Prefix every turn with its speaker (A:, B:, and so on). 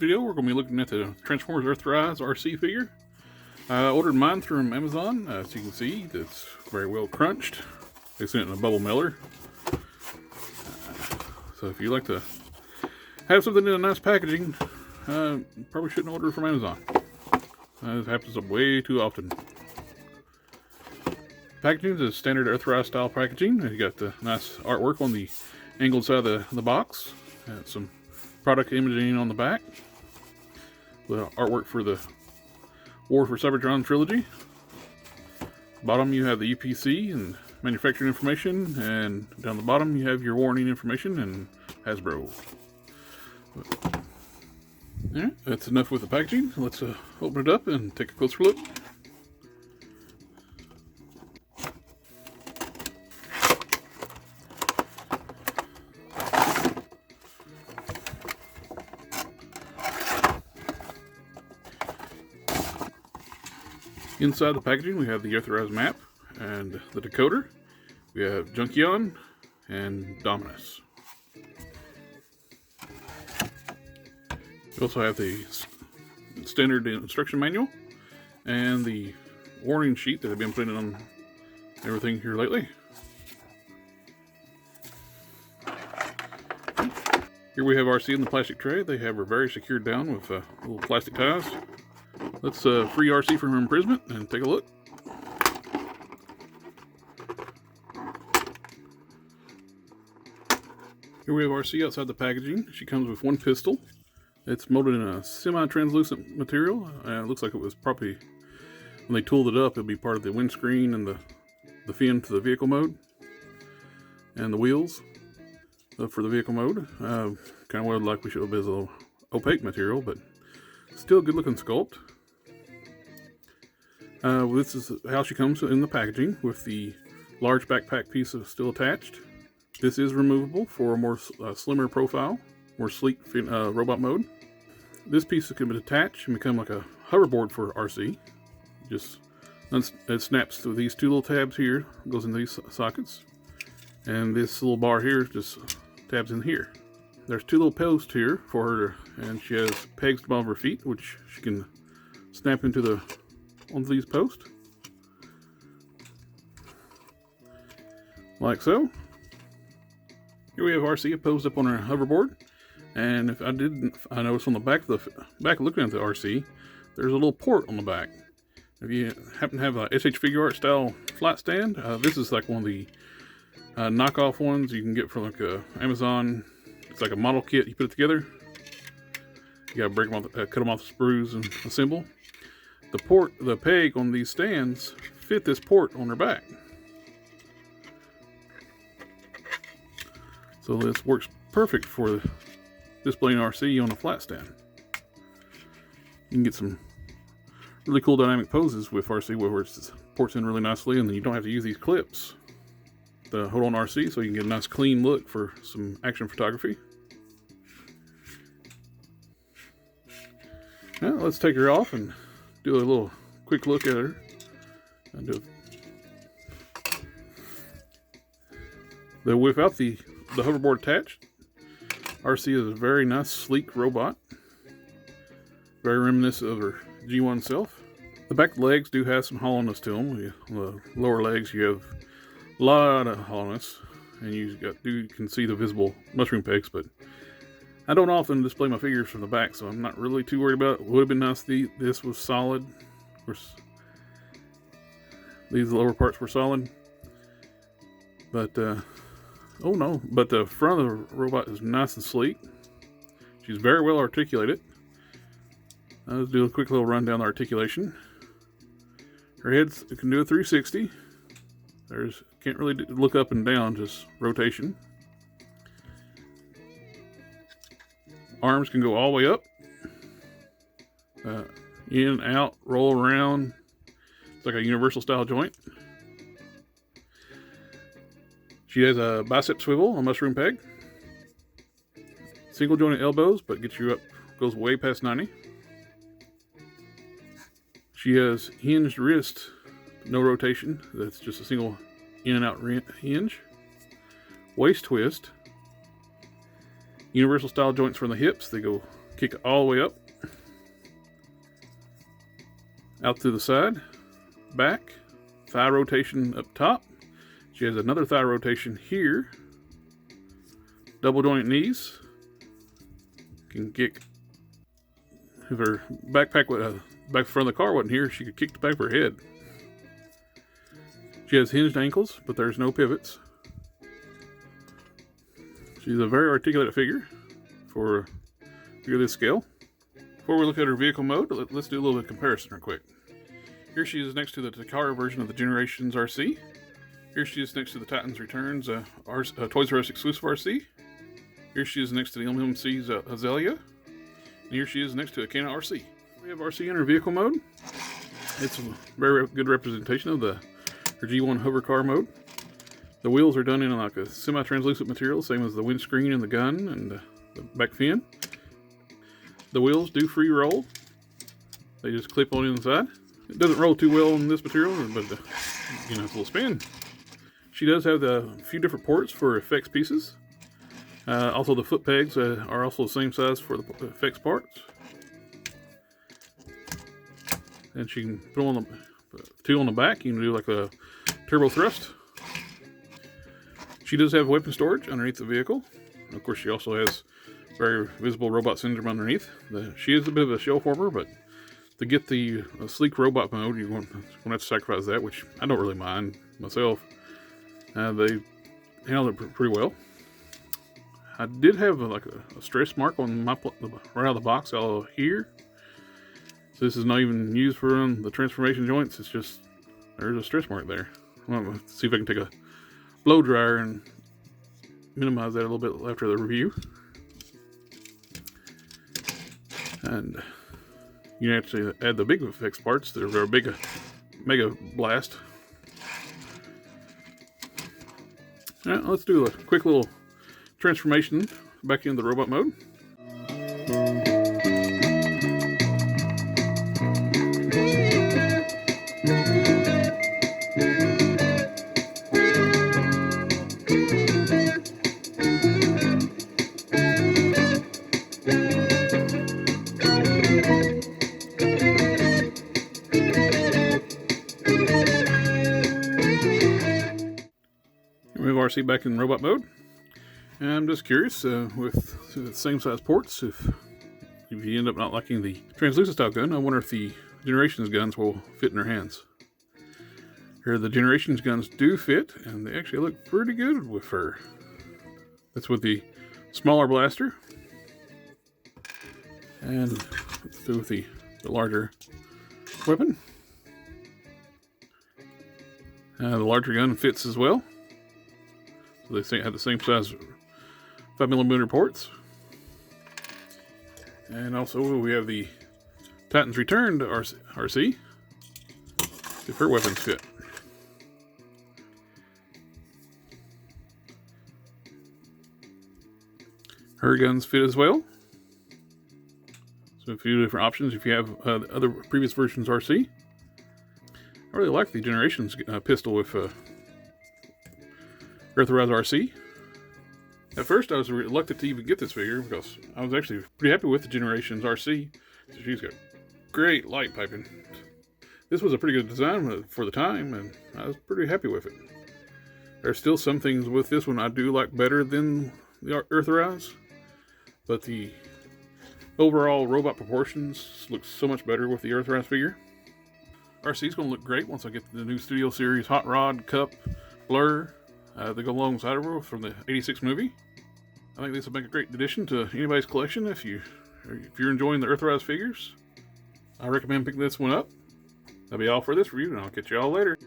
A: video, we're going to be looking at the Transformers Earthrise Arcee figure. I ordered mine from Amazon. As you can see, it's very well crunched. They sent it in a bubble mailer. So if you like to have something in a nice packaging, probably shouldn't order from Amazon. This happens way too often. Packaging is standard Earthrise style packaging. You got the nice artwork on the angled side of the box. Some product imaging on the back. The artwork for the War for Cybertron Trilogy. Bottom you have the UPC and manufacturing information, and down the bottom you have your warning information and Hasbro. Alright, that's enough with the packaging. Let's open it up and take a closer look. Inside the packaging we have the Earthrise map and the decoder. We have Junkion and Dominus. We also have the standard instruction manual and the warning sheet that I've been putting on everything here lately. Here we have Arcee in the plastic tray. They have her very secured down with little plastic ties. Let's free Arcee from her imprisonment and take a look. Here we have Arcee outside the packaging. She comes with one pistol. It's molded in a semi-translucent material. It looks like it was probably, when they tooled it up, it'll be part of the windscreen and the fin to the vehicle mode. And the wheels for the vehicle mode. Kind of would like we should have been a little opaque material, but still good looking sculpt. This is how she comes in the packaging, with the large backpack piece still attached. This is removable for a more slimmer profile, more sleek robot mode. This piece can be attached and become like a hoverboard for Arcee. Just it snaps through these two little tabs here, goes in these sockets, and this little bar here just tabs in here. There's two little posts here for her, and she has pegs above her feet, which she can snap into onto these posts, like so. Here we have Arcee posed up on her hoverboard, and if I noticed on the back looking at the Arcee, there's a little port on the back. If you happen to have a SH Figure Art style flat stand, this is like one of the knockoff ones you can get from like Amazon. It's like a model kit. You put it together. You gotta break them off, cut them off the sprues and assemble. The peg on these stands fit this port on their back. So this works perfect for displaying Arcee on a flat stand. You can get some really cool dynamic poses with Arcee where it ports in really nicely, and then you don't have to use these clips to hold on Arcee, so you can get a nice clean look for some action photography. Now let's take her off and do a little quick look at her. Without the hoverboard attached, Arcee is a very nice, sleek robot. Very reminiscent of her G1 self. The back legs do have some hollowness to them. The lower legs, you have a lot of hollowness, and you can see the visible mushroom pegs, but I don't often display my figures from the back, so I'm not really too worried about it. Would have been nice if this was solid. Of course, these lower parts were solid, but oh no! But the front of the robot is nice and sleek. She's very well articulated. Let's do a quick little run down the articulation. Her head can do a 360. Can't really look up and down, just rotation. Arms can go all the way up, in, out, roll around. It's like a universal style joint. She has a bicep swivel, a mushroom peg. Single jointed elbows, but gets you up, goes way past 90. She has hinged wrist, no rotation. That's just a single in and out hinge. Waist twist. Universal style joints from the hips. They go Kick it all the way up, out to the side, back, thigh rotation up top. She has another thigh rotation here. Double joint knees. Can kick. If her backpack, back front of the car wasn't here, she could kick the back of her head. She has hinged ankles, but there's no pivots. She's a very articulate figure for a figure this scale. Before we look at her vehicle mode, let's do a little bit of comparison real quick. Here she is next to the Takara version of the Generations Arcee. Here she is next to the Titans Returns Toys R Us exclusive Arcee. Here she is next to the MMC's Azalea. And here she is next to a Kana Arcee. We have Arcee in her vehicle mode. It's a very good representation of her G1 hover car mode. The wheels are done in like a semi-translucent material, same as the windscreen and the gun and the back fin. The wheels do free roll. They just clip on inside. It doesn't roll too well on this material, but it's a little spin. She does have a few different ports for effects pieces. Also, the foot pegs are also the same size for the effects parts. And she can put on two on the back. You can do like a turbo thrust. She does have weapon storage underneath the vehicle. And of course, she also has very visible robot syndrome underneath. She is a bit of a shell former, but to get the sleek robot mode, you're going to have to sacrifice that, which I don't really mind myself. They handled it pretty well. I did have a stress mark on my right out of the box out here. So this is not even used for the transformation joints. It's just there's a stress mark there. Let's see if I can take a blow dryer and minimize that a little bit after the review. And you actually add the big effects parts that are a big mega blast. Alright, let's do a quick little transformation back into the robot mode. We have Arcee back in robot mode. And I'm just curious, with the same size ports, if you end up not liking the translucent style gun, I wonder if the Generations guns will fit in her hands. Here, the Generations guns do fit, and they actually look pretty good with her. That's with the smaller blaster. And let's do with the larger weapon. The larger gun fits as well. So they have the same size 5mm ports. And also we have the Titans Returned Arcee. If her weapons fit. Her guns fit as well. So a few different options if you have the other previous versions Arcee. I really like the Generations pistol with Earthrise Arcee. At first I was reluctant to even get this figure because I was actually pretty happy with the Generations Arcee. So she's got great light piping. This was a pretty good design for the time, and I was pretty happy with it. There's still some things with this one I do like better than the Earthrise, but the overall robot proportions look so much better with the Earthrise figure. Arcee's going to look great once I get the new Studio Series Hot Rod, Cup, Blur. They go alongside of her from the '86 movie. I think this will make a great addition to anybody's collection if you're enjoying the Earthrise figures. I recommend picking this one up. That'll be all for this review, and I'll catch you all later.